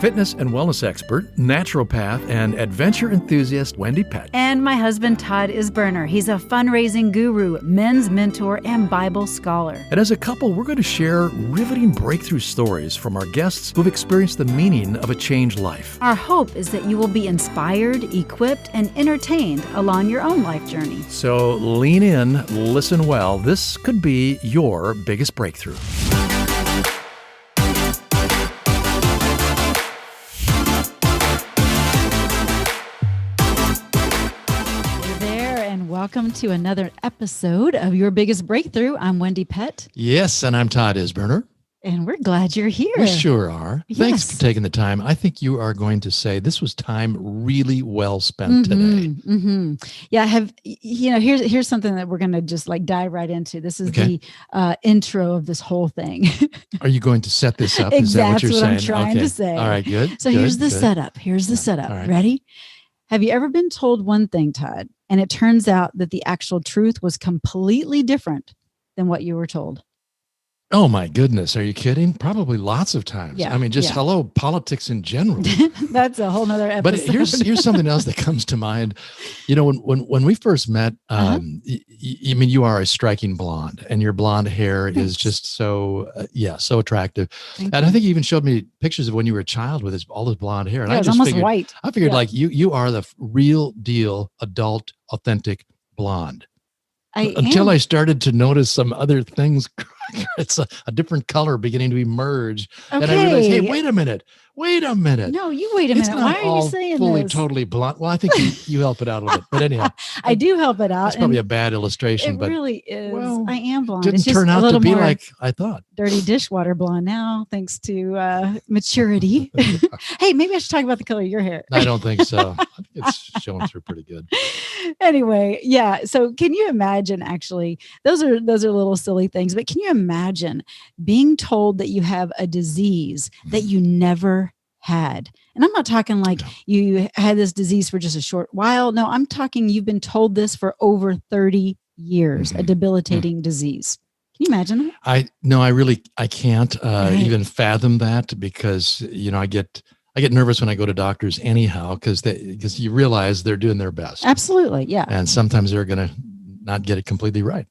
fitness and wellness expert, naturopath, and adventure enthusiast Wendy Pett. And my husband, Todd Isberner. He's a fundraising guru, men's mentor, and Bible scholar. And as a couple, we're going to share riveting breakthrough stories from our guests who've experienced the meaning of a changed life. Our hope is that you will be inspired, equipped, and entertained along your own life journey. So lean in, listen well. This could be your biggest breakthrough. Welcome to another episode of Your Biggest Breakthrough. I'm Wendy Pett. Yes, and I'm Todd Isberner. And we're glad you're here. We sure are. Yes. Thanks for taking the time. I think you are going to say this was time really well spent today. Yeah, here's something that we're going to just like dive right into. This is the intro of this whole thing. Are you going to set this up? Exactly Is that what you're saying? I'm trying to say. All right, good. So here's the setup. Here's the setup. Right. Ready? Have you ever been told one thing, Todd, and it turns out that the actual truth was completely different than what you were told? Oh my goodness. Are you kidding? Probably lots of times. Yeah, I mean, hello, politics in general. That's a whole nother episode. But here's something else that comes to mind. You know, when we first met, you are a striking blonde, and your blonde hair is just so attractive. And I think you even showed me pictures of when you were a child with all this blonde hair. And I just almost figured, white. I figured like you are the real deal adult, authentic blonde. Until I started to notice some other things. It's a different color beginning to emerge. Okay. And I realized, hey, wait a minute. No, you wait a minute. Why are you saying fully, this? totally blunt. Well, I think you help it out a little bit. But anyhow. I do help it out. It's probably a bad illustration. It really is. Well, I am blonde. Didn't turn out to be like I thought. Dirty dishwater blonde now, thanks to maturity. Hey, maybe I should talk about the color of your hair. I don't think so. I think it's showing through pretty good. Anyway, yeah. So can you imagine, actually, those are little silly things, but can you imagine being told that you have a disease that you never had? And I'm not talking like you had this disease for just a short while. No, I'm talking you've been told this for over 30 years, a debilitating disease. Can you imagine that? I can't even fathom that because, I get nervous when I go to doctors anyhow, because you realize they're doing their best. Absolutely. Yeah. And sometimes they're going to not get it completely right.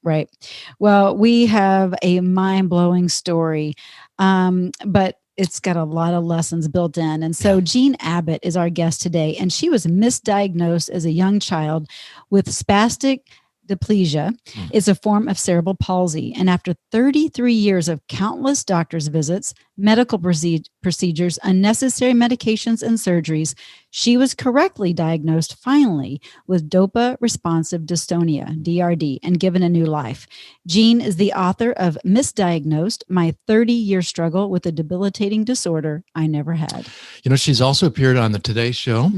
Right. Well, we have a mind-blowing story, but it's got a lot of lessons built in. And so Jean Abbott is our guest today, and she was misdiagnosed as a young child with spastic diplegia. It's a form of cerebral palsy. And after 33 years of countless doctor's visits, medical procedures, unnecessary medications, and surgeries, she was correctly diagnosed finally with Dopa Responsive Dystonia, DRD, and given a new life. Jean is the author of Misdiagnosed, My 30-Year Struggle with a Debilitating Disorder I Never Had. She's also appeared on the Today Show,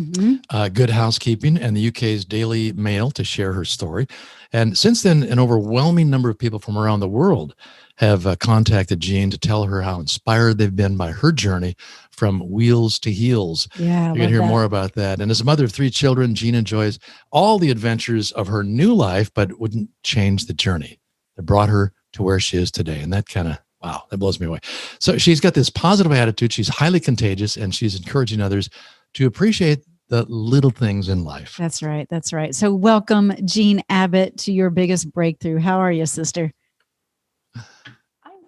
Good Housekeeping, and the UK's Daily Mail to share her story. And since then, an overwhelming number of people from around the world have contacted Jean to tell her how inspired they've been by her journey from wheels to heels. Yeah, you're going to hear more about that. And as a mother of 3 children, Jean enjoys all the adventures of her new life, but wouldn't change the journey that brought her to where she is today. And that that blows me away. So she's got this positive attitude. She's highly contagious, and she's encouraging others to appreciate the little things in life. That's right. So welcome, Jean Abbott, to Your Biggest Breakthrough. How are you, sister?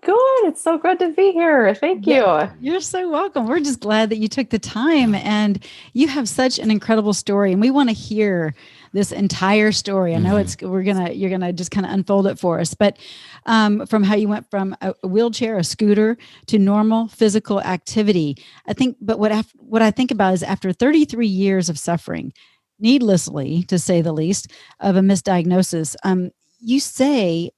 Good. It's so good to be here. Thank you. You're so welcome. We're just glad that you took the time, and you have such an incredible story, and we want to hear this entire story. I know you're gonna just kind of unfold it for us, but from how you went from a wheelchair, a scooter, to normal physical activity. I think, but what I think about is after 33 years of suffering, needlessly to say the least, of a misdiagnosis, you say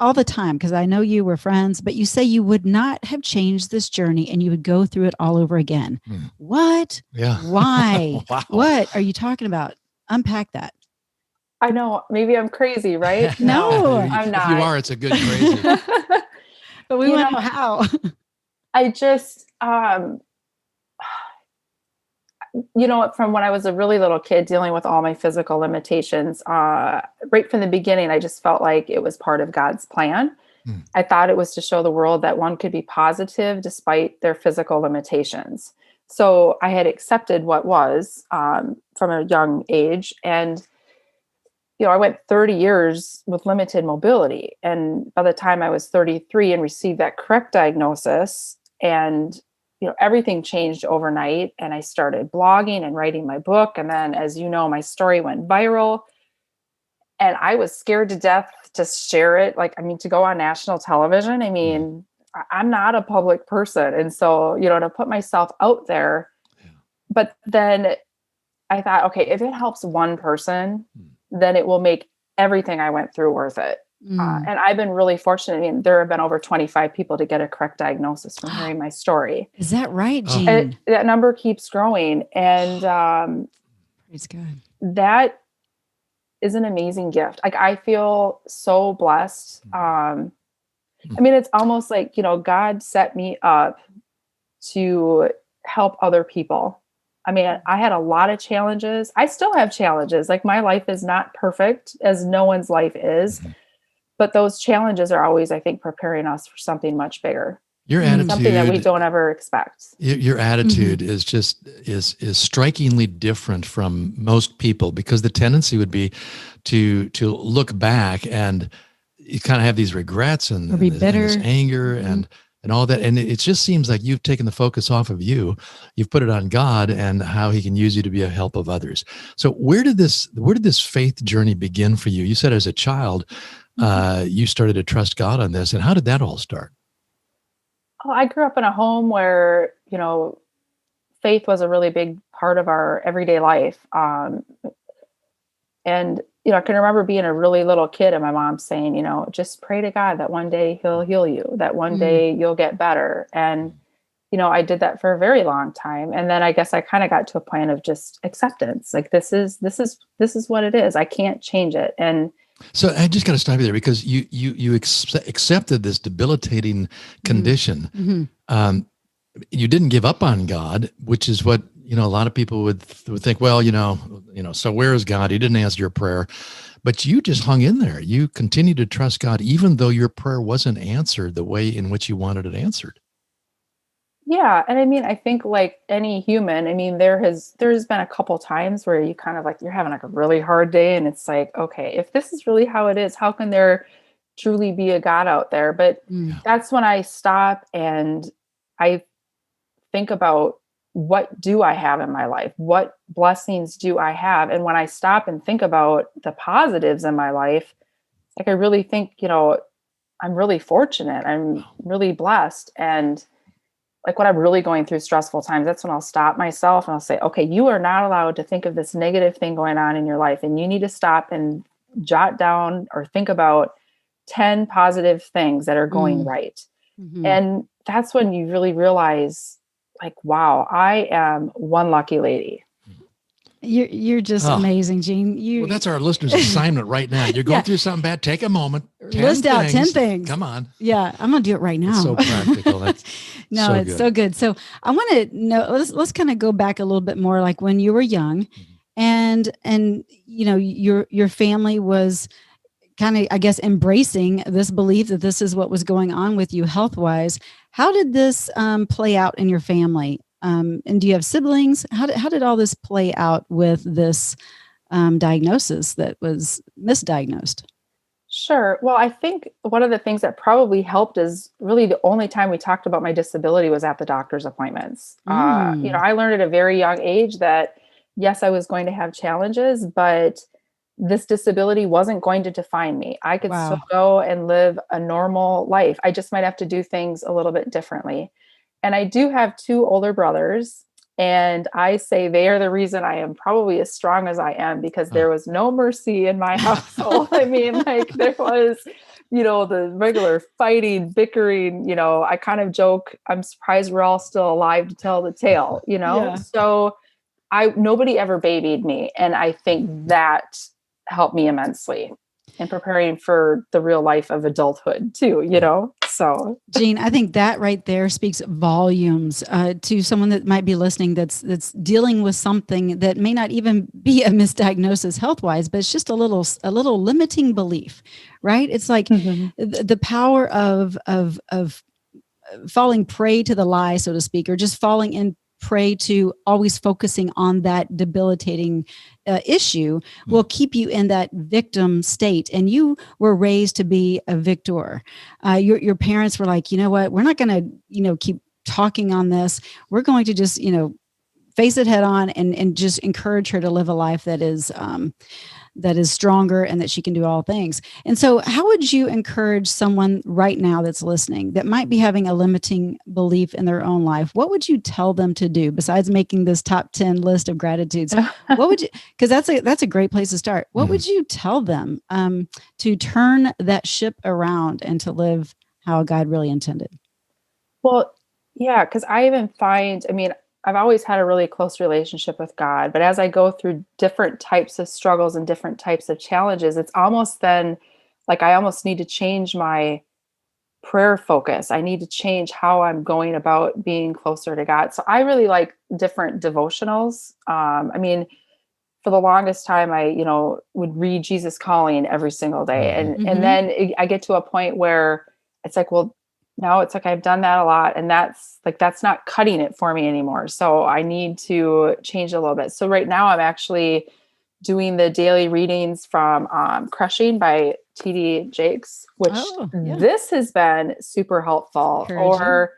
all the time, because I know you were friends, but you say you would not have changed this journey and you would go through it all over again. What? Yeah. Why? Wow. What are you talking about? Unpack that. I know. Maybe I'm crazy, right? No, I'm not. If you are, it's a good crazy. But we want to know how. I just, from when I was a really little kid dealing with all my physical limitations, right from the beginning, I just felt like it was part of God's plan. I thought it was to show the world that one could be positive despite their physical limitations. So I had accepted what was from a young age. And, I went 30 years with limited mobility. And by the time I was 33 and received that correct diagnosis, and, everything changed overnight. And I started blogging and writing my book. And then, as you know, my story went viral. And I was scared to death to share it. To go on national television. I'm not a public person. And so, to put myself out there, but then I thought, okay, if it helps one person, then it will make everything I went through worth it. And I've been really fortunate. There have been over 25 people to get a correct diagnosis from hearing my story. Is that right, Jean? That number keeps growing. And it's good. That is an amazing gift. I feel so blessed. It's almost like, God set me up to help other people. I had a lot of challenges. I still have challenges. My life is not perfect, as no one's life is. But those challenges are always, I think, preparing us for something much bigger. Your attitude, something that we don't ever expect. Your attitude is just is strikingly different from most people, because the tendency would be to look back and you kind of have these regrets and this anger and all that. And it just seems like you've taken the focus off of you. You've put it on God and how he can use you to be a help of others. So where did this faith journey begin for you? You said as a child, you started to trust God on this. And how did that all start? Oh, I grew up in a home where, faith was a really big part of our everyday life. And I can remember being a really little kid and my mom saying, just pray to God that one day he'll heal you, that one day you'll get better. And, I did that for a very long time. And then I guess I kind of got to a point of just acceptance. This is what it is. I can't change it. And so I just got to stop you there, because you accepted this debilitating condition. You didn't give up on God, which is what, a lot of people would think, well, so where is God? He didn't answer your prayer, but you just hung in there. You continued to trust God, even though your prayer wasn't answered the way in which you wanted it answered. Yeah. And I think like any human, there's been a couple times where you kind of you're having a really hard day and it's like, okay, if this is really how it is, how can there truly be a God out there? But that's when I stop and I think about, what do I have in my life? What blessings do I have? And when I stop and think about the positives in my life, I really think, I'm really fortunate. I'm really blessed. And when I'm really going through stressful times, that's when I'll stop myself and I'll say, okay, you are not allowed to think of this negative thing going on in your life. And you need to stop and jot down or think about 10 positive things that are going right. And that's when you really realize, wow, I am one lucky lady. You're just amazing, Jean. Well, that's our listeners' assignment right now. You're going through something bad. Take a moment. List out 10 things. Come on. Yeah, I'm gonna do it right now. It's so practical. That's it's so good. So I want to know. Let's kind of go back a little bit more, like when you were young, and your family was kind of, I guess, embracing this belief that this is what was going on with you health-wise. How did this play out in your family? And do you have siblings? How did all this play out with this diagnosis that was misdiagnosed? Sure. Well, I think one of the things that probably helped is really the only time we talked about my disability was at the doctor's appointments. I learned at a very young age that, yes, I was going to have challenges, but this disability wasn't going to define me. I could still go and live a normal life. I just might have to do things a little bit differently. And I do have 2 older brothers, and I say they are the reason I am probably as strong as I am, because there was no mercy in my household. There was, the regular fighting, bickering, I kind of joke, I'm surprised we're all still alive to tell the tale, So nobody ever babied me. And I think that helped me immensely in preparing for the real life of adulthood too, So Jean, I think that right there speaks volumes to someone that might be listening that's dealing with something that may not even be a misdiagnosis health-wise, but it's just a little limiting belief, right? It's like the power of falling prey to the lie, so to speak, or just falling prey to always focusing on that debilitating issue will keep you in that victim state. And you were raised to be a victor. Your parents were like, you know what, we're not going to, keep talking on this. We're going to just, face it head on and just encourage her to live a life that is stronger and that she can do all things. And so how would you encourage someone right now that's listening that might be having a limiting belief in their own life? What would you tell them to do besides making this top 10 list of gratitudes? What would you, because that's a great place to start. What would you tell them to turn that ship around and to live how God really intended? Well, yeah, because I even find, I've always had a really close relationship with God, but as I go through different types of struggles and different types of challenges, it's almost then like I almost need to change my prayer focus. I need to change how I'm going about being closer to God. So I really like different devotionals. For the longest time, I, would read Jesus Calling every single day. And then I get to a point where it's like, well, now it's like I've done that a lot, and that's not cutting it for me anymore. So I need to change a little bit. So right now I'm actually doing the daily readings from Crushing by T.D. Jakes, which this has been super helpful. Or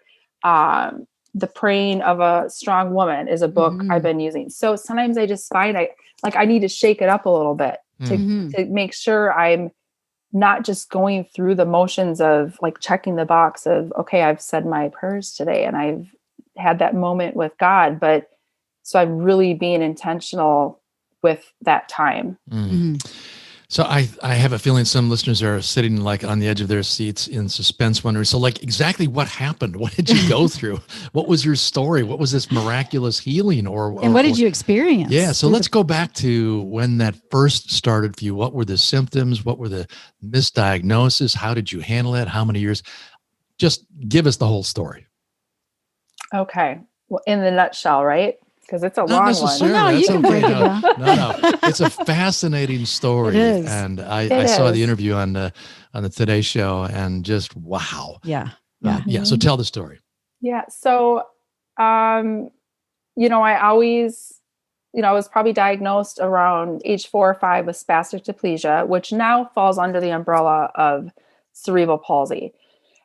The Praying of a Strong Woman is a book I've been using. So sometimes I just find I need to shake it up a little bit to make sure I'm not just going through the motions of like checking the box of, okay, I've said my prayers today and I've had that moment with God, but so I'm really being intentional with that time. So I have a feeling some listeners are sitting like on the edge of their seats in suspense, wondering, so like exactly what happened? What did you go through? What was your story? What was this miraculous healing? And what did you experience? Yeah. So let's go back to when that first started for you. What were the symptoms? What were the misdiagnoses? How did you handle it? How many years? Just give us the whole story. Okay. Well, in the nutshell, right? Because it's a long one. Well, no, you can break it down. No. It's a fascinating story. It is. And I saw the interview on the Today Show and just, wow. Yeah. So tell the story. Yeah. So, I always, I was probably diagnosed around age 4 or 5 with spastic diplegia, which now falls under the umbrella of cerebral palsy.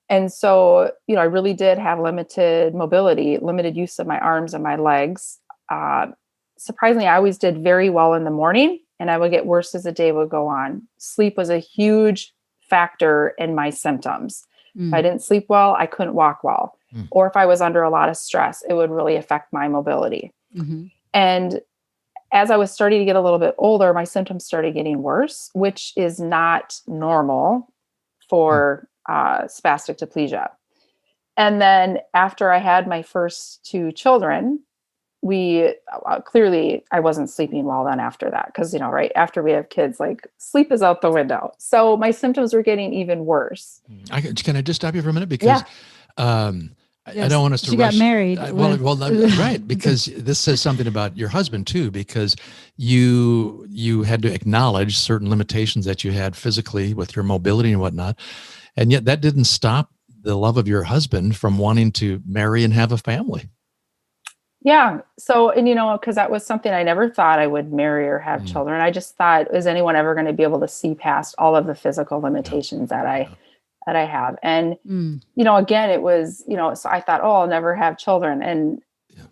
And so, I really did have limited mobility, limited use of my arms and my legs. Surprisingly, I always did very well in the morning, and I would get worse as the day would go on. Sleep was a huge factor in my symptoms. If I didn't sleep well, I couldn't walk well. Or if I was under a lot of stress, it would really affect my mobility. And as I was starting to get a little bit older, my symptoms started getting worse, which is not normal for spastic diplegia. And then after I had my first 2 children, clearly I wasn't sleeping well then after that. Cause right after we have kids, like sleep is out the window. So my symptoms were getting even worse. Can I just stop you for a minute? Because I don't want us to she rush. Got married. Right. Because this says something about your husband too, because you had to acknowledge certain limitations that you had physically with your mobility and whatnot. And yet that didn't stop the love of your husband from wanting to marry and have a family. Yeah. So, and because that was something I never thought I would marry or have children. I just thought, is anyone ever going to be able to see past all of the physical limitations that I have? And, again, it was, so I thought, I'll never have children. And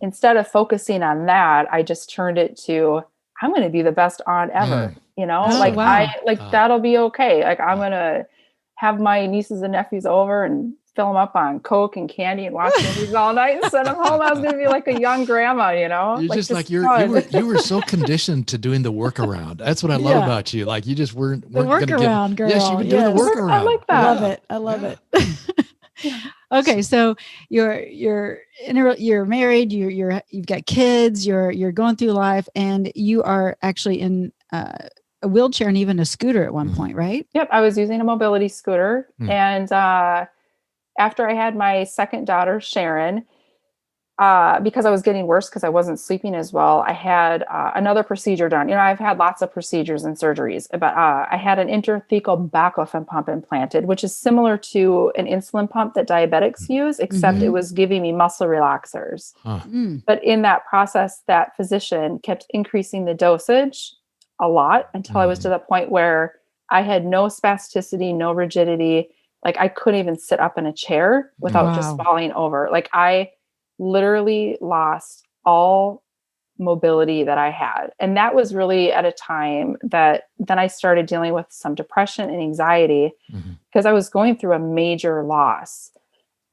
instead of focusing on that, I just turned it to, I'm going to be the best aunt ever, that'll be okay. Like I'm going to have my nieces and nephews over and fill them up on Coke and candy and watch movies all night and send them home. I was going to be like a young grandma, you were so conditioned to doing the workaround. That's what I love about you. Like you just weren't the workaround, girl. Yes, you were doing the workaround. I like that. I love it. Okay, so you're married. You've got kids. You're going through life, and you are actually in a wheelchair and even a scooter at one point, right? Yep, I was using a mobility scooter, and after I had my second daughter, Sharon, because I was getting worse because I wasn't sleeping as well, I had another procedure done. You know, I've had lots of procedures and surgeries, but I had an intrathecal baclofen pump implanted, which is similar to an insulin pump that diabetics use, except it was giving me muscle relaxers. But in that process, that physician kept increasing the dosage a lot until I was to the point where I had no spasticity, no rigidity. Like I couldn't even sit up in a chair without just falling over. Like I literally lost all mobility that I had. And that was really at a time that then I started dealing with some depression and anxiety because I was going through a major loss.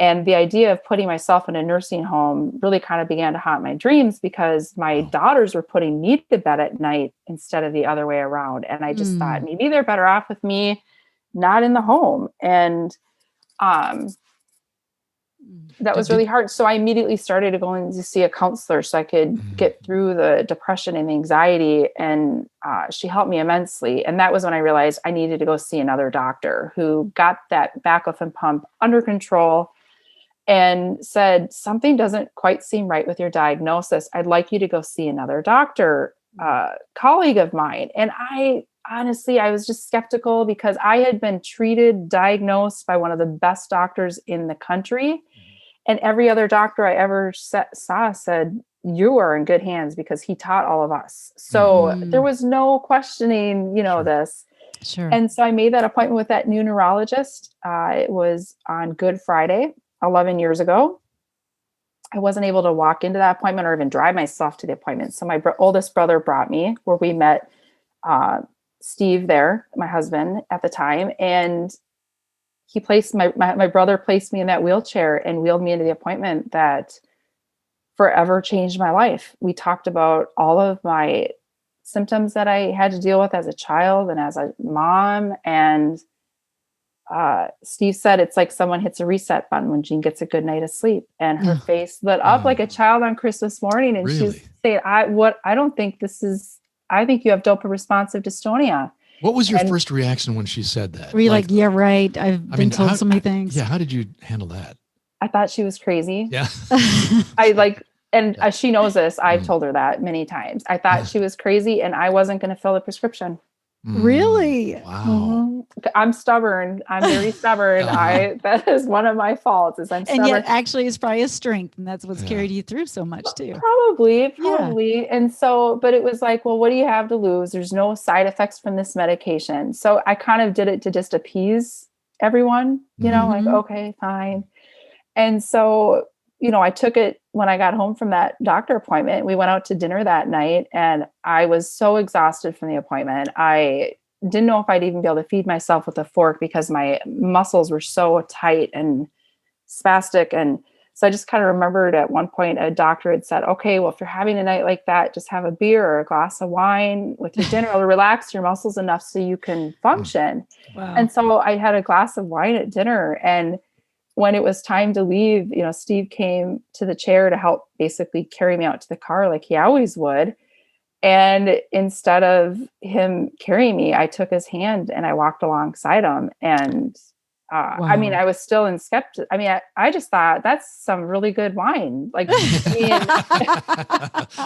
And the idea of putting myself in a nursing home really kind of began to haunt my dreams because my daughters were putting me to bed at night instead of the other way around. And I just thought maybe they're better off with me not in the home. And that was really hard. So I immediately started going to see a counselor so I could get through the depression and anxiety. And she helped me immensely. And that was when I realized I needed to go see another doctor who got that baclofen pump under control and said, something doesn't quite seem right with your diagnosis. I'd like you to go see another doctor, colleague of mine. And I was just skeptical because I had been diagnosed by one of the best doctors in the country. And every other doctor I ever saw said, you are in good hands because he taught all of us. So there was no questioning, this. Sure. And so I made that appointment with that new neurologist. It was on Good Friday, 11 years ago. I wasn't able to walk into that appointment or even drive myself to the appointment. So my oldest brother brought me, where we met Steve there, my husband at the time. And he placed my brother placed me in that wheelchair and wheeled me into the appointment that forever changed my life. We talked about all of my symptoms that I had to deal with as a child and as a mom. And Steve said, it's like someone hits a reset button when Jean gets a good night of sleep, and her face lit up like a child on Christmas morning. And Really? she's saying, I think you have Dopa Responsive Dystonia. What was your first reaction when she said that? Were you like, yeah, right. I've been told so many things. Yeah. How did you handle that? I thought she was crazy. Yeah. She knows this. I've told her that many times. I thought she was crazy and I wasn't going to fill the prescription. Really? Wow. I'm stubborn. I'm very stubborn. That is one of my faults is I'm stubborn. And yet actually it's probably a strength, and that's what's carried you through so much too. Probably. Yeah. And so, but it was like, well, what do you have to lose? There's no side effects from this medication. So I kind of did it to just appease everyone, like, okay, fine. And so, I took it when I got home from that doctor appointment. We went out to dinner that night and I was so exhausted from the appointment. I didn't know if I'd even be able to feed myself with a fork because my muscles were so tight and spastic. And so I just kind of remembered at one point a doctor had said, okay, well, if you're having a night like that, just have a beer or a glass of wine with your dinner. It'll relax your muscles enough so you can function. Wow. And so I had a glass of wine at dinner, and when it was time to leave, Steve came to the chair to help basically carry me out to the car like he always would. And instead of him carrying me, I took his hand and I walked alongside him. And Wow. I was still in skeptic. I just thought that's some really good wine. Like,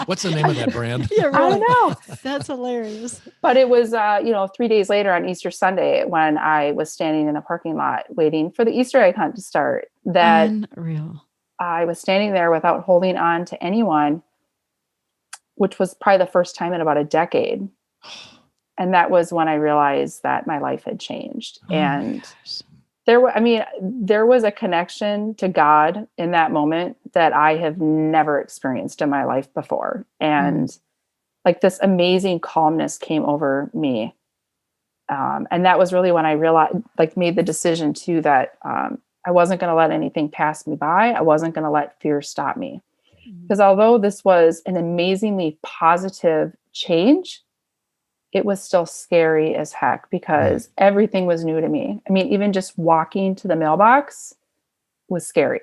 What's the name of that brand? Yeah, really. I don't know. That's hilarious. But it was, 3 days later on Easter Sunday when I was standing in the parking lot waiting for the Easter egg hunt to start, that Unreal. I was standing there without holding on to anyone, which was probably the first time in about a decade. And that was when I realized that my life had changed. And there was a connection to God in that moment that I have never experienced in my life before. And like this amazing calmness came over me. And that was really when I realized, made the decision too, that I wasn't going to let anything pass me by. I wasn't going to let fear stop me. Because although this was an amazingly positive change, it was still scary as heck because everything was new to me. Even just walking to the mailbox was scary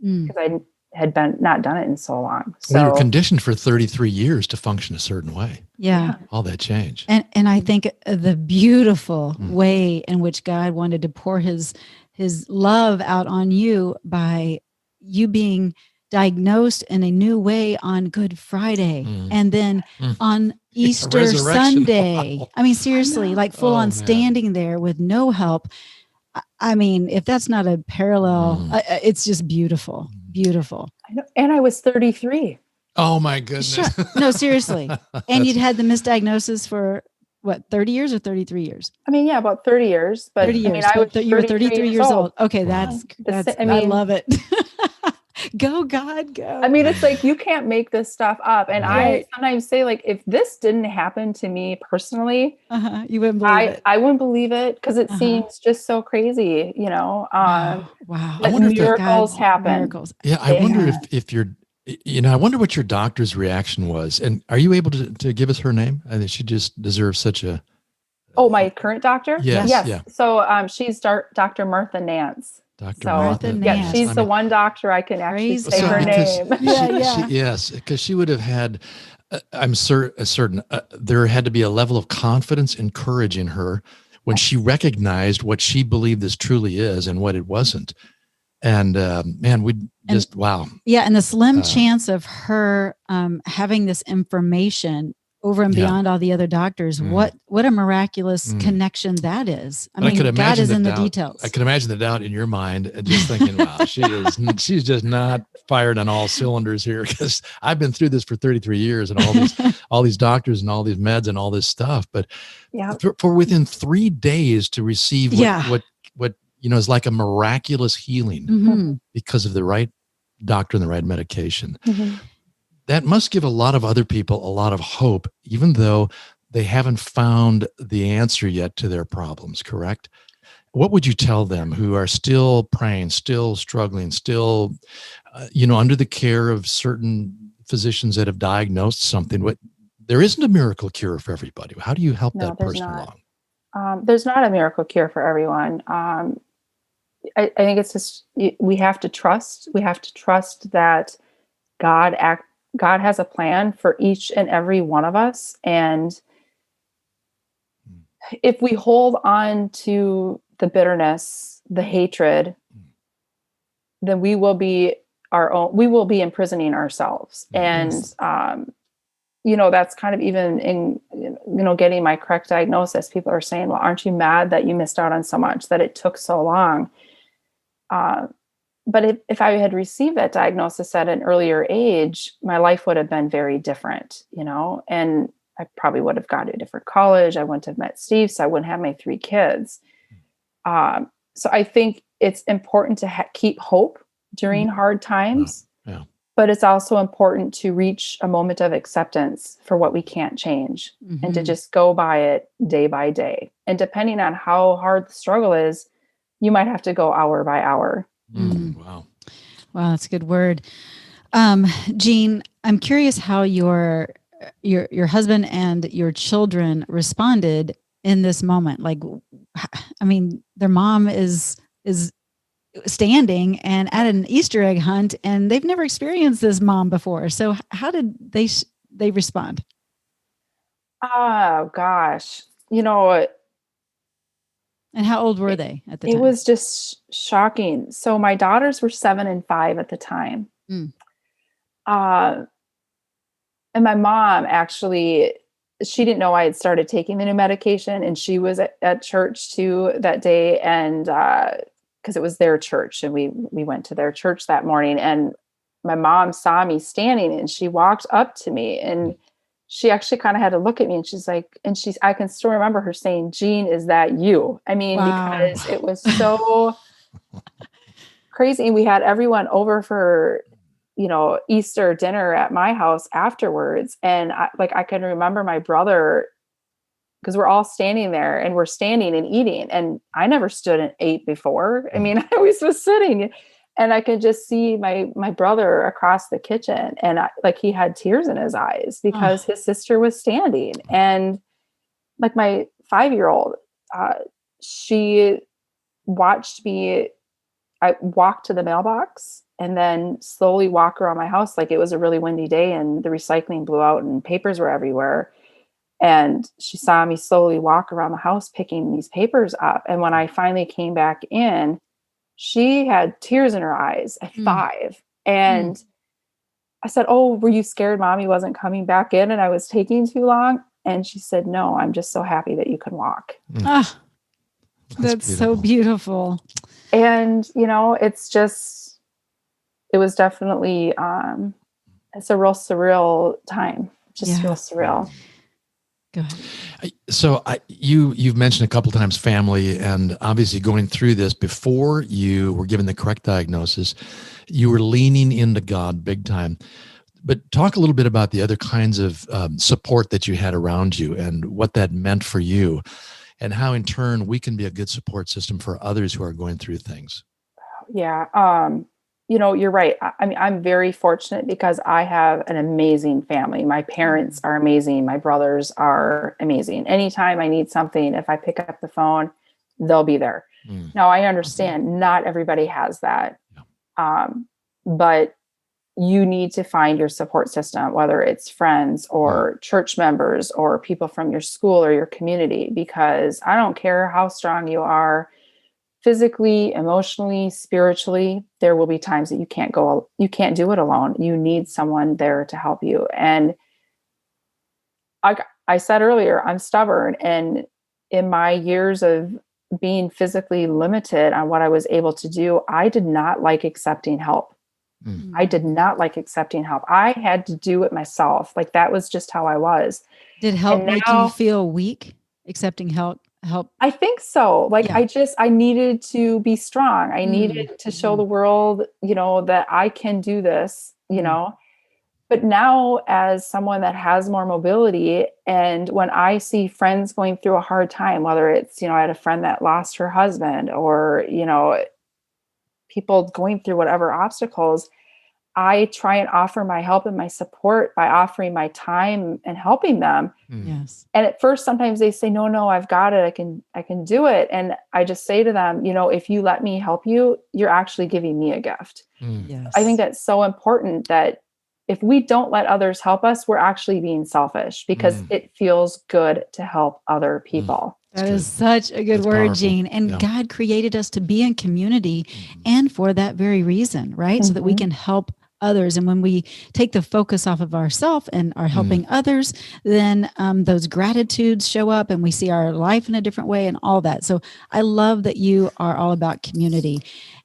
because I had not done it in so long. So we were conditioned for 33 years to function a certain way. Yeah. All that change. And I think the beautiful way in which God wanted to pour his love out on you by you being diagnosed in a new way on Good Friday, and then on Easter Resurrection. Sunday. Wow. I mean, seriously, like full on man. standing there with no help. I mean, if that's not a parallel, it's just beautiful, beautiful. I know. And I was 33. Oh my goodness. Sure. No, seriously. And you'd had the misdiagnosis for what, 30 years or 33 years? I mean, yeah, about 30 years. But 30 years. I mean, You were 33 years old. Okay, Wow. I love it. Go, God, go. I mean, it's like, you can't make this stuff up. And Right. I sometimes say, like, if this didn't happen to me personally, You wouldn't believe it. I wouldn't believe it, because it seems just so crazy, you know. Wow. But miracles happen. Miracles. Yeah, I wonder if you're, I wonder what your doctor's reaction was. And are you able to give us her name? I think she just deserves such a. Oh, my current doctor? Yes. Yeah. So she's Dr. Martha Nance. Dr. Martha Nance. Yeah, she's the one doctor I can actually say her name. Yes, because she would have had, I'm certain, there had to be a level of confidence and courage in her when she recognized what she believed this truly is and what it wasn't. And man, wow. Yeah, and the slim chance of her having this information over and beyond all the other doctors. What a miraculous connection that is. I mean, God is in the details. I can imagine the doubt in your mind, just thinking, wow, she's just not fired on all cylinders here, because I've been through this for 33 years and all these doctors and all these meds and all this stuff. But for within 3 days to receive what is like a miraculous healing because of the right doctor and the right medication. That must give a lot of other people a lot of hope, even though they haven't found the answer yet to their problems, correct? What would you tell them who are still praying, still struggling, still, under the care of certain physicians that have diagnosed something? There isn't a miracle cure for everybody. How do you help that person along? There's not a miracle cure for everyone. I think it's just, we have to trust. We have to trust that God has a plan for each and every one of us. And if we hold on to the bitterness, the hatred, then we will be imprisoning ourselves. And, that's kind of even in, getting my correct diagnosis, people are saying, well, aren't you mad that you missed out on so much, that it took so long? But if I had received that diagnosis at an earlier age, my life would have been very different, and I probably would have gone to a different college. I wouldn't have met Steve, so I wouldn't have my 3 kids. So I think it's important to keep hope during hard times, but it's also important to reach a moment of acceptance for what we can't change and to just go by it day by day. And depending on how hard the struggle is, you might have to go hour by hour. Wow, that's a good word. Jean, I'm curious how your husband and your children responded in this moment. Like, I mean, their mom is standing and at an Easter egg hunt, and they've never experienced this mom before. So how did they respond? Oh gosh, And how old were they at the time? It was just shocking. So my daughters were 7 and 5 at the time. And my mom, actually, she didn't know I had started taking the new medication, and she was at church too that day. And because it was their church, and we went to their church that morning, and my mom saw me standing, and she walked up to me, and she actually kind of had to look at me, and she's like, I can still remember her saying, "Jean, is that you?" I mean, because it was so crazy. And we had everyone over for, Easter dinner at my house afterwards. And I can remember my brother, because we're all standing there and we're standing and eating. And I never stood and ate before. I mean, I always was sitting. And I could just see my brother across the kitchen, and he had tears in his eyes because his sister was standing. And like my 5-year-old, she watched me. I walked to the mailbox and then slowly walk around my house. Like, it was a really windy day and the recycling blew out and papers were everywhere. And she saw me slowly walk around the house picking these papers up. And when I finally came back in, she had tears in her eyes at 5. And I said, "Oh, were you scared mommy wasn't coming back in and I was taking too long?" And she said, "No, I'm just so happy that you can walk." Ah, that's so beautiful. And, it was definitely, it's a real surreal time, just real surreal. Go ahead. So you've mentioned a couple of times family, and obviously going through this before you were given the correct diagnosis, you were leaning into God big time. But talk a little bit about the other kinds of support that you had around you and what that meant for you, and how in turn we can be a good support system for others who are going through things. Yeah. You're right. I mean, I'm very fortunate because I have an amazing family. My parents are amazing. My brothers are amazing. Anytime I need something, if I pick up the phone, they'll be there. Now, I understand not everybody has that. But you need to find your support system, whether it's friends or church members or people from your school or your community, because I don't care how strong you are physically, emotionally, spiritually, there will be times that you can't do it alone. You need someone there to help you. And I said earlier, I'm stubborn. And in my years of being physically limited on what I was able to do, I did not like accepting help. I did not like accepting help. I had to do it myself. Like that was just how I was. Did help make you feel weak, accepting help? I think so. Like I needed to be strong. I needed to show the world, that I can do this, But now as someone that has more mobility, and when I see friends going through a hard time, whether it's, I had a friend that lost her husband or, people going through whatever obstacles, I try and offer my help and my support by offering my time and helping them. Yes. And at first, sometimes they say, no, I've got it. I can do it. And I just say to them, if you let me help you, you're actually giving me a gift. Yes. I think that's so important that if we don't let others help us, we're actually being selfish because it feels good to help other people. That is such a good word, Jean. And God created us to be in community and for that very reason, right? So that we can help others. And when we take the focus off of ourselves and are helping others, then those gratitudes show up and we see our life in a different way and all that. So I love that you are all about community.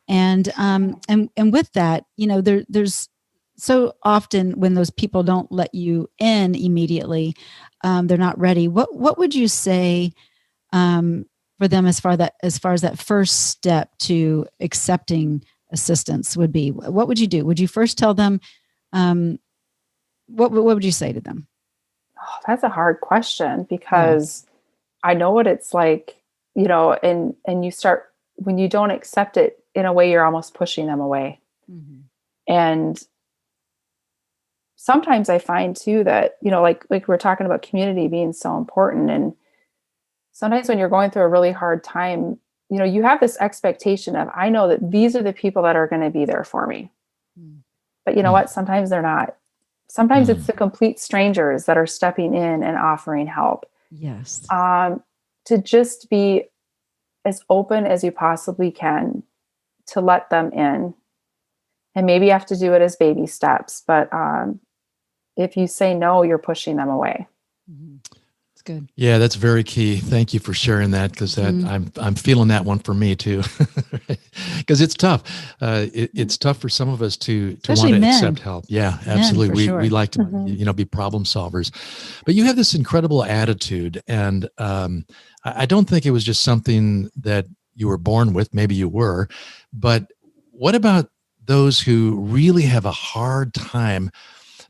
And with that, there's so often when those people don't let you in immediately, they're not ready. What would you say for them as far as that first step to accepting assistance would be? What would you do? Would you first tell them, what would you say to them? Oh, that's a hard question because I know what it's like, and you start, when you don't accept it in a way, you're almost pushing them away. And sometimes I find too that, like we're talking about community being so important. And sometimes when you're going through a really hard time, you have this expectation of, I know that these are the people that are going to be there for me. But you know what? Sometimes they're not. Sometimes it's the complete strangers that are stepping in and offering help. Yes. To just be as open as you possibly can to let them in. And maybe you have to do it as baby steps. But if you say no, you're pushing them away. It's good. Yeah, that's very key. Thank you for sharing that, because I'm feeling that one for me too. Because it's tough. It's tough for some of us to want to accept help. Yeah, absolutely. We like to be problem solvers. But you have this incredible attitude, and I don't think it was just something that you were born with. Maybe you were, but what about those who really have a hard time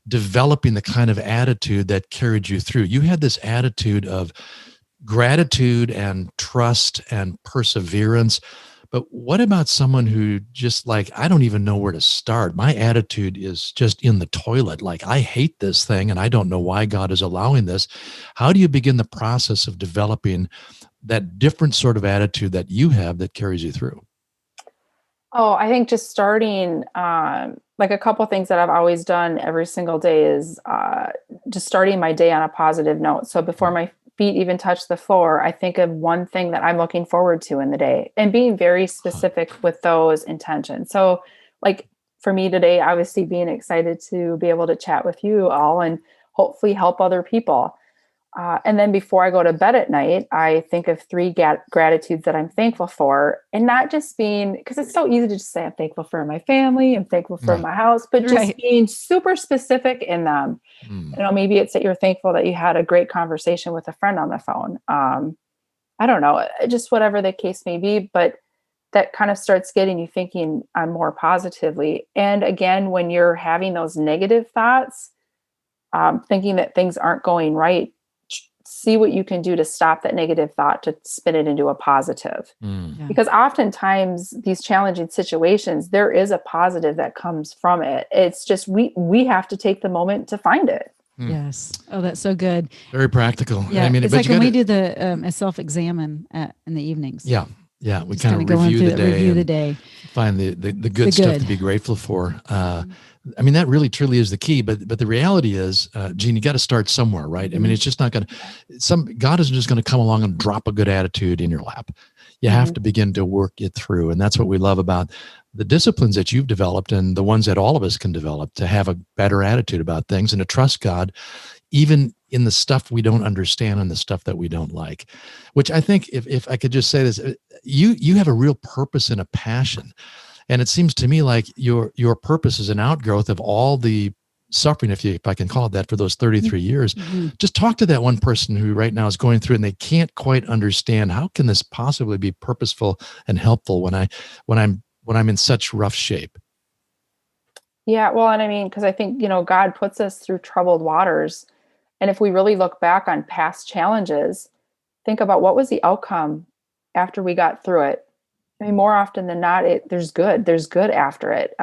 developing the kind of attitude that carried you through? You had this attitude of gratitude and trust and perseverance. But what about someone who just like, I don't even know where to start. My attitude is just in the toilet. Like, I hate this thing and I don't know why God is allowing this. How do you begin the process of developing that different sort of attitude that you have that carries you through? Oh, I think just starting, like a couple things that I've always done every single day is just starting my day on a positive note. So before my feet even touch the floor, I think of one thing that I'm looking forward to in the day and being very specific with those intentions. So like, for me today, obviously being excited to be able to chat with you all and hopefully help other people. And then before I go to bed at night, I think of 3 gratitudes that I'm thankful for, and not just being, because it's so easy to just say I'm thankful for my family, I'm thankful for my house, but just being super specific in them. You know, maybe it's that you're thankful that you had a great conversation with a friend on the phone. I don't know, just whatever the case may be, but that kind of starts getting you thinking on more positively. And again, when you're having those negative thoughts, thinking that things aren't going right, see what you can do to stop that negative thought to spin it into a positive. Because oftentimes these challenging situations, there is a positive that comes from it. It's just, we have to take the moment to find it. Yes. Oh, that's so good. Very practical. Yeah. I mean, it's like when we do the self-examine in the evenings. Yeah. Yeah. We kind of review the day. Find the good stuff to be grateful for. I mean, that really truly is the key, but the reality is, Jean, you got to start somewhere, right? I mean, it's just not going to, God isn't just going to come along and drop a good attitude in your lap. You have to begin to work it through. And that's what we love about the disciplines that you've developed and the ones that all of us can develop, to have a better attitude about things and to trust God, even in the stuff we don't understand and the stuff that we don't like. Which I think, if I could just say this, you have a real purpose and a passion. And it seems to me like your purpose is an outgrowth of all the suffering, if I can call it that, for those 33 years. Just talk to that one person who right now is going through and they can't quite understand, how can this possibly be purposeful and helpful when I'm in such rough shape? Yeah, well, and I mean, because I think, God puts us through troubled waters. And if we really look back on past challenges, think about what was the outcome after we got through it. I mean, more often than not, there's good after it.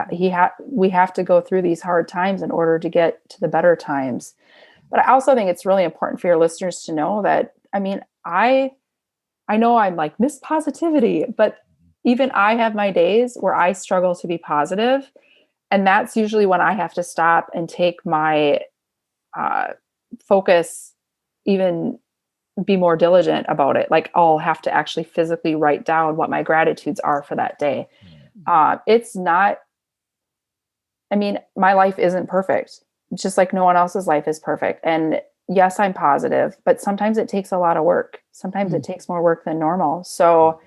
We have to go through these hard times in order to get to the better times. But I also think it's really important for your listeners to know that, I mean, I know I'm like Miss Positivity, but even I have my days where I struggle to be positive. And that's usually when I have to stop and take my focus, even be more diligent about it. Like, I'll have to actually physically write down what my gratitudes are for that day. It's not, I mean, my life isn't perfect, just like no one else's life is perfect. And yes, I'm positive, but sometimes it takes a lot of work. Sometimes it takes more work than normal. So,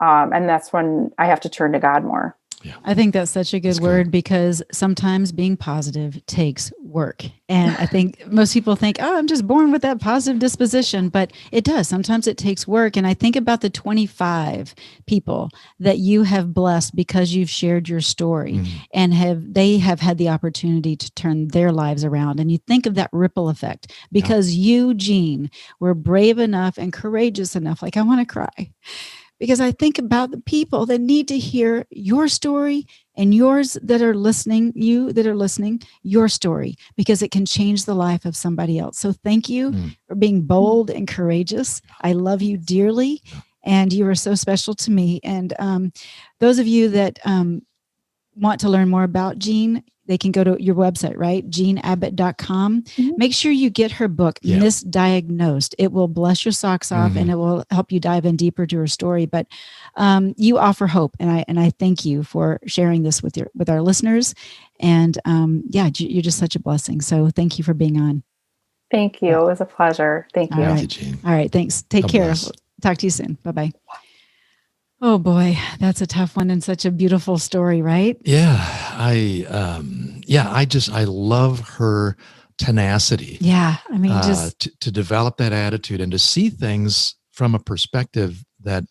and that's when I have to turn to God more. Yeah. I think that's such a good word, because sometimes being positive takes work. And I think most people think, oh, I'm just born with that positive disposition, but it does. Sometimes it takes work. And I think about the 25 people that you have blessed because you've shared your story and they have had the opportunity to turn their lives around. And you think of that ripple effect because you, Jean, were brave enough and courageous enough. Like, I want to cry. Because I think about the people that need to hear your story and yours that are listening, your story, because it can change the life of somebody else. So thank you for being bold and courageous. I love you dearly, and you are so special to me. And those of you that want to learn more about Jean, they can go to your website, right? JeanAbbott.com. Make sure you get her book, Misdiagnosed. It will bless your socks off and it will help you dive in deeper to her story. But you offer hope. And I thank you for sharing this with our listeners. And you're just such a blessing. So thank you for being on. Thank you. It was a pleasure. Thank you. Thank you, Jean. All right. Thanks. Take care. Talk to you soon. Bye-bye. Oh boy, that's a tough one and such a beautiful story, right? Yeah, I love her tenacity. Yeah, I mean, to develop that attitude and to see things from a perspective that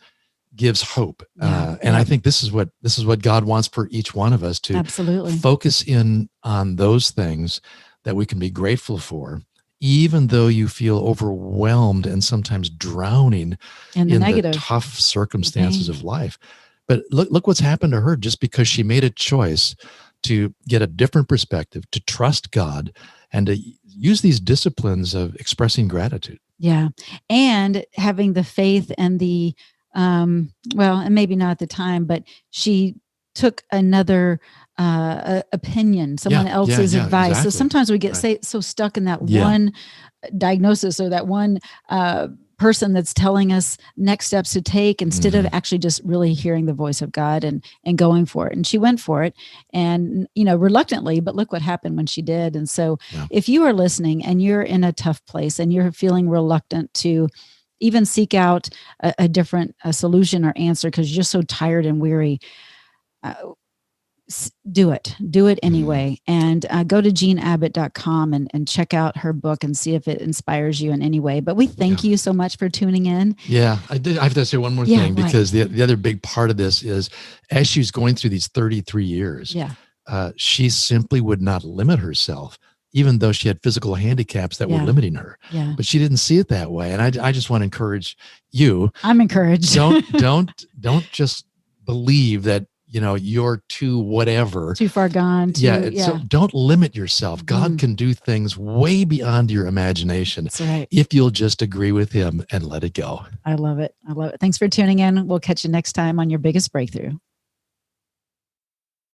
gives hope. And I think this is what God wants for each one of us, to absolutely focus in on those things that we can be grateful for, even though you feel overwhelmed and sometimes drowning in the tough circumstances of life. But look what's happened to her, just because she made a choice to get a different perspective, to trust God, and to use these disciplines of expressing gratitude. Yeah. And having the faith and the, and maybe not at the time, but she took another opinion, someone else's advice. Exactly. So sometimes we get so stuck in that one diagnosis or that one person that's telling us next steps to take instead of actually just really hearing the voice of God and going for it. And she went for it, and, reluctantly, but look what happened when she did. And so if you are listening and you're in a tough place and you're feeling reluctant to even seek out a different solution or answer because you're just so tired and weary, do it anyway. And go to jeanabbott.com and check out her book and see if it inspires you in any way. But we thank you so much for tuning in. Yeah, I have to say one more thing, because the other big part of this is, as she's going through these 33 years, she simply would not limit herself, even though she had physical handicaps that were limiting her. Yeah. But she didn't see it that way. And I just want to encourage you. I'm encouraged. Don't just believe that, you're too far gone. So don't limit yourself. God can do things way beyond your imagination. That's right. If you'll just agree with him and let it go. I love it. Thanks for tuning in. We'll catch you next time on Your Biggest Breakthrough.